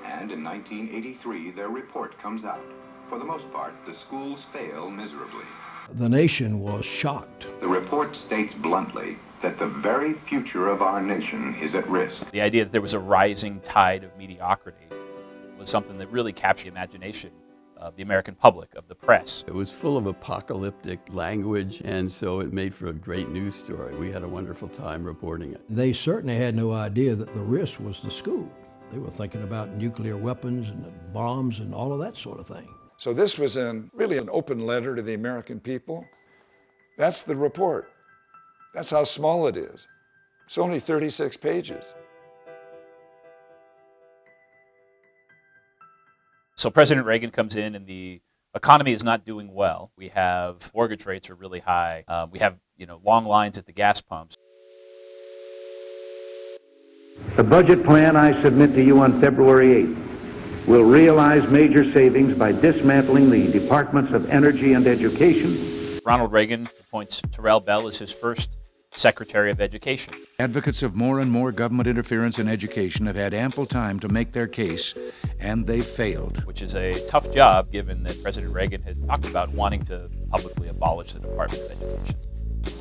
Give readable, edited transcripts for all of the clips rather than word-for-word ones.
And in 1983, their report comes out. For the most part, the schools fail miserably. The nation was shocked. The report states bluntly that the very future of our nation is at risk. The idea that there was a rising tide of mediocrity was something that really captured the imagination of the American public, of the press. It was full of apocalyptic language, and so it made for a great news story. We had a wonderful time reporting it. They certainly had no idea that the risk was the school. They were thinking about nuclear weapons and bombs and all of that sort of thing. So this was really an open letter to the American people. That's the report. That's how small it is. It's only 36 pages. So President Reagan comes in and the economy is not doing well. We have mortgage rates are really high. We have long lines at the gas pumps. The budget plan I submit to you on February 8th will realize major savings by dismantling the Departments of Energy and Education. Ronald Reagan appoints Terrell Bell as his first Secretary of Education. Advocates of more and more government interference in education have had ample time to make their case, and they failed. Which is a tough job, given that President Reagan had talked about wanting to publicly abolish the Department of Education.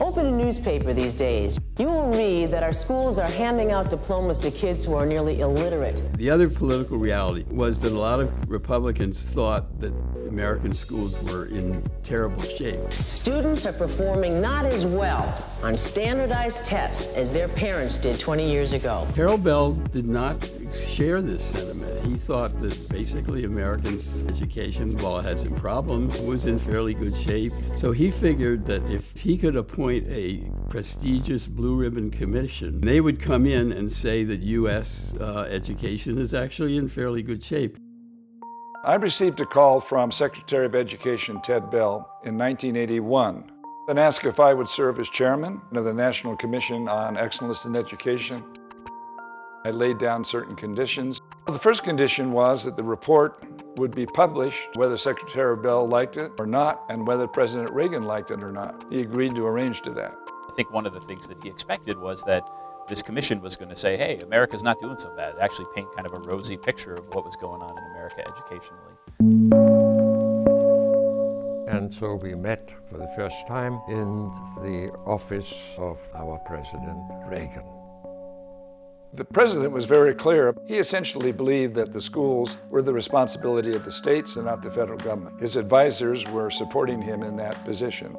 Open a newspaper these days. You will read that our schools are handing out diplomas to kids who are nearly illiterate. The other political reality was that a lot of Republicans thought that American schools were in terrible shape. Students are performing not as well on standardized tests as their parents did 20 years ago. Terrell Bell did not share this sentiment. He thought that basically Americans' education, while it had some problems, was in fairly good shape. So he figured that if he could appoint a prestigious blue ribbon commission, they would come in and say that U.S. education is actually in fairly good shape. I received a call from Secretary of Education Ted Bell in 1981 and asked if I would serve as chairman of the National Commission on Excellence in Education. I laid down certain conditions. The first condition was that the report would be published, whether Secretary Bell liked it or not, and whether President Reagan liked it or not. He agreed to arrange to that. I think one of the things that he expected was that this commission was going to say, hey, America's not doing so bad. Actually paint kind of a rosy picture of what was going on in America educationally. And so we met for the first time in the office of our President Reagan. The president was very clear. He essentially believed that the schools were the responsibility of the states and not the federal government. His advisors were supporting him in that position.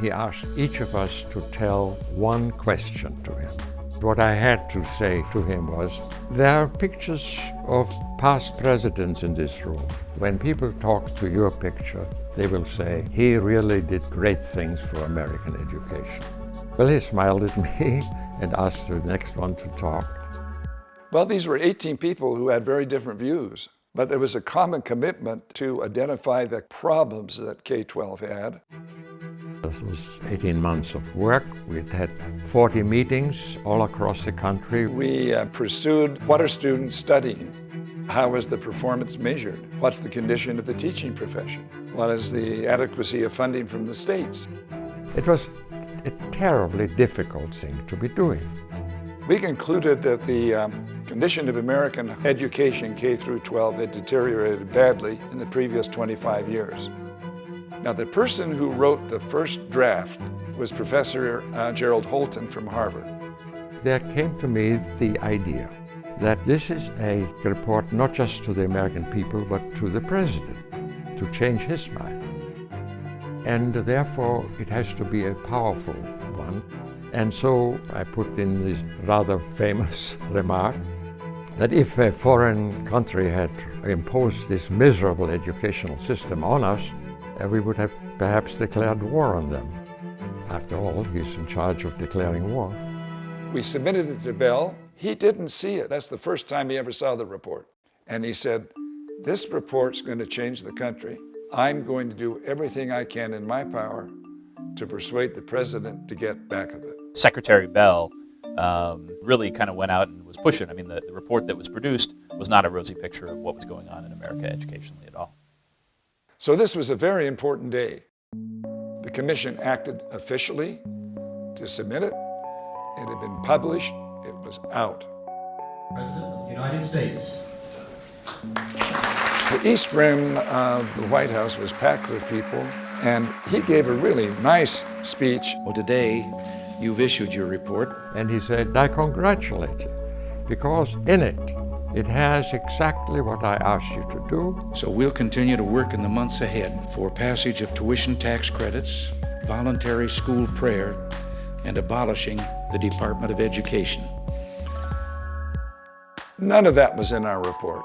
He asked each of us to tell one question to him. What I had to say to him was, there are pictures of past presidents in this room. When people talk to your picture, they will say, he really did great things for American education. Well, he smiled at me and asked the next one to talk. Well, these were 18 people who had very different views, but there was a common commitment to identify the problems that K-12 had. This was 18 months of work. We'd had 40 meetings all across the country. We pursued what are students studying? How is the performance measured? What's the condition of the teaching profession? What is the adequacy of funding from the states? It was a terribly difficult thing to be doing. We concluded that the condition of American education, K through 12, had deteriorated badly in the previous 25 years. Now, the person who wrote the first draft was Professor Gerald Holton from Harvard. There came to me the idea that this is a report not just to the American people, but to the president, to change his mind. And therefore, it has to be a powerful one. And so I put in this rather famous remark that if a foreign country had imposed this miserable educational system on us, we would have perhaps declared war on them. After all, he's in charge of declaring war. We submitted it to Bell. He didn't see it. That's the first time he ever saw the report. And he said, this report's going to change the country. I'm going to do everything I can in my power to persuade the president to get back of it. Secretary Bell really kind of went out and was pushing. I mean, the report that was produced was not a rosy picture of what was going on in America educationally at all. So this was a very important day. The commission acted officially to submit it. It had been published. It was out. President of the United States. The east rim of the White House was packed with people, and he gave a really nice speech. Well, today, you've issued your report. And he said, I congratulate you, because in it has exactly what I asked you to do. So we'll continue to work in the months ahead for passage of tuition tax credits, voluntary school prayer, and abolishing the Department of Education. None of that was in our report.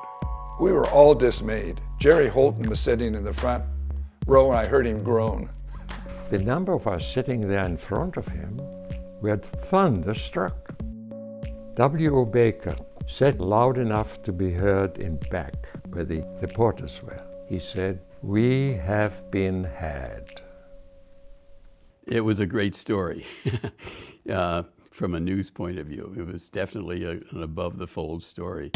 We were all dismayed. Jerry Holton was sitting in the front row, and I heard him groan. The number of us sitting there in front of him were thunderstruck. W.O. Baker said loud enough to be heard in back where the reporters were. He said, "We have been had." It was a great story. From a news point of view, it was definitely an above-the-fold story.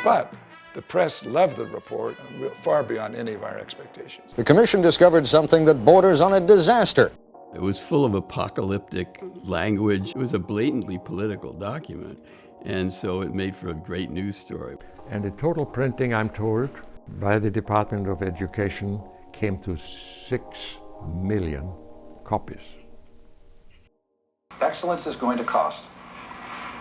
But the press loved the report far beyond any of our expectations. The commission discovered something that borders on a disaster. It was full of apocalyptic language. It was a blatantly political document, and so it made for a great news story. And the total printing, I'm told, by the Department of Education came to 6 million copies. Excellence is going to cost.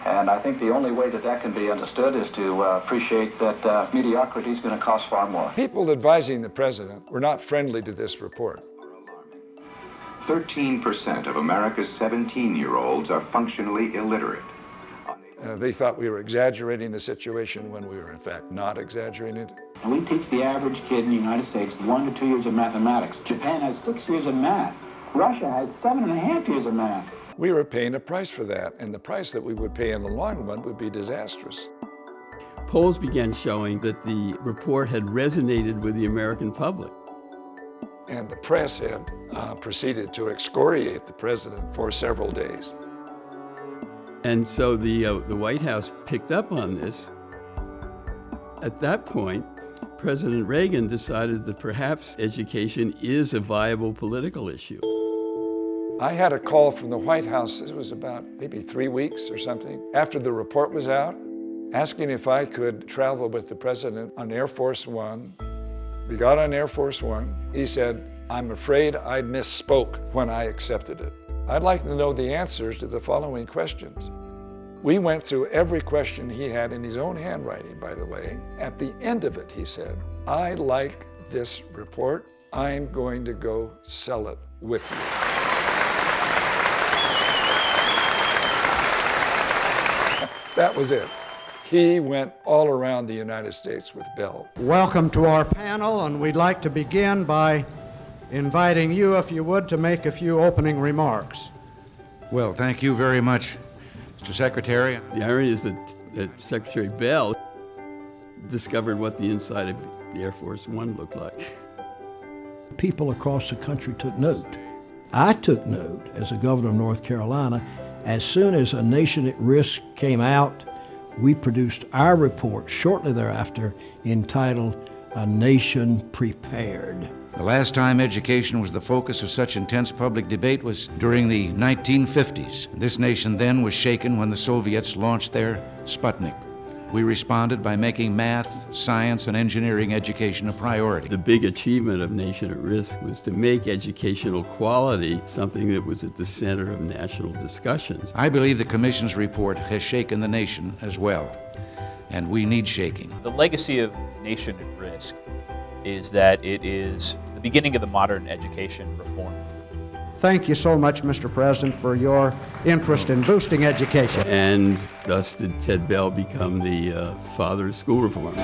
And I think the only way that that can be understood is to appreciate that mediocrity is going to cost far more. People advising the president were not friendly to this report. 13% of America's 17-year-olds are functionally illiterate. They thought we were exaggerating the situation when we were in fact not exaggerating it. And we teach the average kid in the United States 1 to 2 years of mathematics. Japan has 6 years of math. Russia has 7.5 years of math. We were paying a price for that, and the price that we would pay in the long run would be disastrous. Polls began showing that the report had resonated with the American public. And the press had proceeded to excoriate the president for several days. And so the White House picked up on this. At that point, President Reagan decided that perhaps education is a viable political issue. I had a call from the White House, it was about maybe 3 weeks or something, after the report was out, asking if I could travel with the president on Air Force One. We got on Air Force One. He said, "I'm afraid I misspoke when I accepted it. I'd like to know the answers to the following questions." We went through every question he had in his own handwriting, by the way. At the end of it, he said, "I like this report. I'm going to go sell it with you." That was it. He went all around the United States with Bell. Welcome to our panel, and we'd like to begin by inviting you, if you would, to make a few opening remarks. Well, thank you very much, Mr. Secretary. The irony is that Secretary Bell discovered what the inside of the Air Force One looked like. People across the country took note. I took note as a governor of North Carolina. As soon as A Nation at Risk came out, we produced our report shortly thereafter entitled A Nation Prepared. The last time education was the focus of such intense public debate was during the 1950s. This nation then was shaken when the Soviets launched their Sputnik. We responded by making math, science, and engineering education a priority. The big achievement of Nation at Risk was to make educational quality something that was at the center of national discussions. I believe the Commission's report has shaken the nation as well, and we need shaking. The legacy of Nation at Risk is that it is the beginning of the modern education reform. Thank you so much, Mr. President, for your interest in boosting education. And thus did Ted Bell become the father of school reform.